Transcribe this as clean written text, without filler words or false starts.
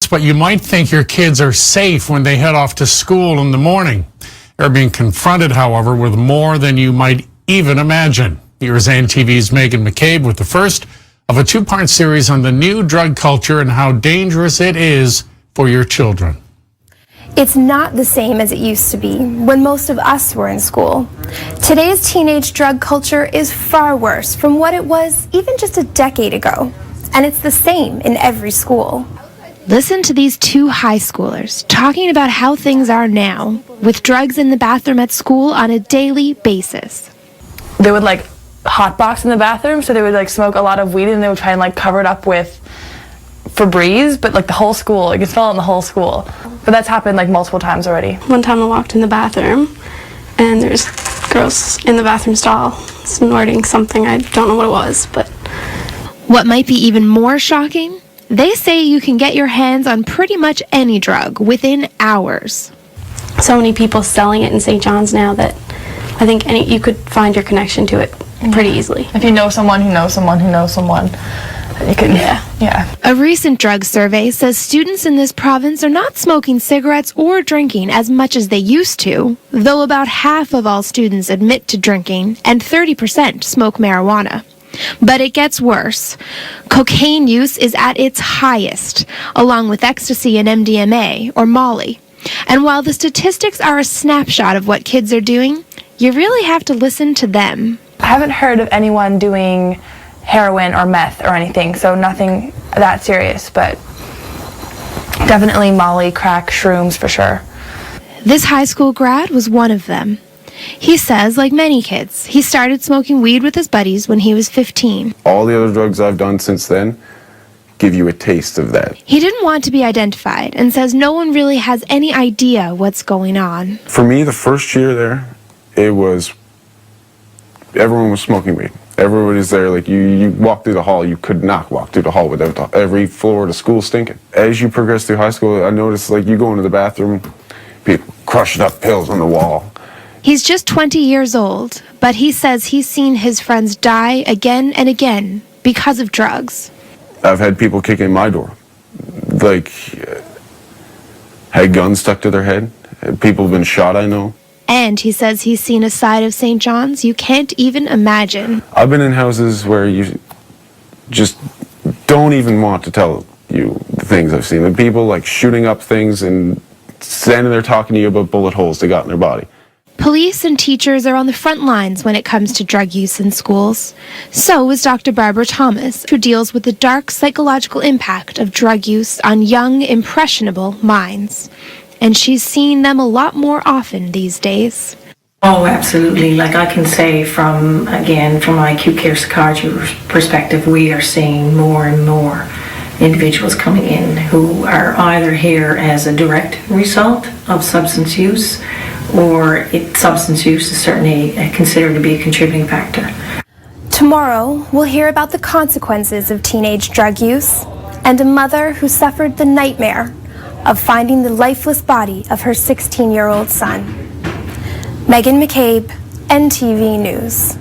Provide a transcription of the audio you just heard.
but you might think your kids are safe when they head off to school in the morning. They're being confronted, however, with more than you might even imagine. Here's NTV's Megan McCabe with the first of a two-part series on the new drug culture and how dangerous it is for your children. It's not the same as it used to be when most of us were in school. Today's teenage drug culture is far worse from what it was even just a decade ago. And it's the same in every school. Listen to these two high schoolers talking about how things are now with drugs in the bathroom at school on a daily basis. They would hotbox in the bathroom, so they would smoke a lot of weed and they would try and cover it up with Febreze, but the whole school, you could smell it in the whole school. But that's happened multiple times already. One time I walked in the bathroom and there's girls in the bathroom stall snorting something. I don't know what it was, but... What might be even more shocking? They say you can get your hands on pretty much any drug within hours. So many people selling it in St. John's now that I think you could find your connection to it pretty easily. If you know someone who knows someone who knows someone, you could, yeah. A recent drug survey says students in this province are not smoking cigarettes or drinking as much as they used to, though about half of all students admit to drinking and 30% smoke marijuana. But it gets worse. Cocaine use is at its highest, along with ecstasy and MDMA, or Molly. And while the statistics are a snapshot of what kids are doing, you really have to listen to them. I haven't heard of anyone doing heroin or meth or anything, so nothing that serious, but definitely Molly, crack, shrooms for sure. This high school grad was one of them. He says, like many kids, he started smoking weed with his buddies when he was 15. All the other drugs I've done since then give you a taste of that. He didn't want to be identified and says no one really has any idea what's going on. For me, the first year there, everyone was smoking weed. Everybody's there, you walk through the hall, you could not walk through the hall without every floor of the school stinking. As you progress through high school, I noticed you go into the bathroom, people crushing up pills on the wall. He's just 20 years old, but he says he's seen his friends die again and again because of drugs. I've had people kick in my door, had guns stuck to their head. People have been shot, I know. And he says he's seen a side of St. John's you can't even imagine. I've been in houses where you just don't even want to tell you the things I've seen. The people shooting up things and standing there talking to you about bullet holes they got in their body. Police and teachers are on the front lines when it comes to drug use in schools. So is Dr. Barbara Thomas, who deals with the dark psychological impact of drug use on young, impressionable minds. And she's seeing them a lot more often these days. Oh, absolutely. I can say from my acute care psychiatry perspective, we are seeing more and more individuals coming in who are either here as a direct result of substance use, or substance use is certainly considered to be a contributing factor. Tomorrow, we'll hear about the consequences of teenage drug use and a mother who suffered the nightmare of finding the lifeless body of her 16-year-old son. Megan McCabe, NTV News.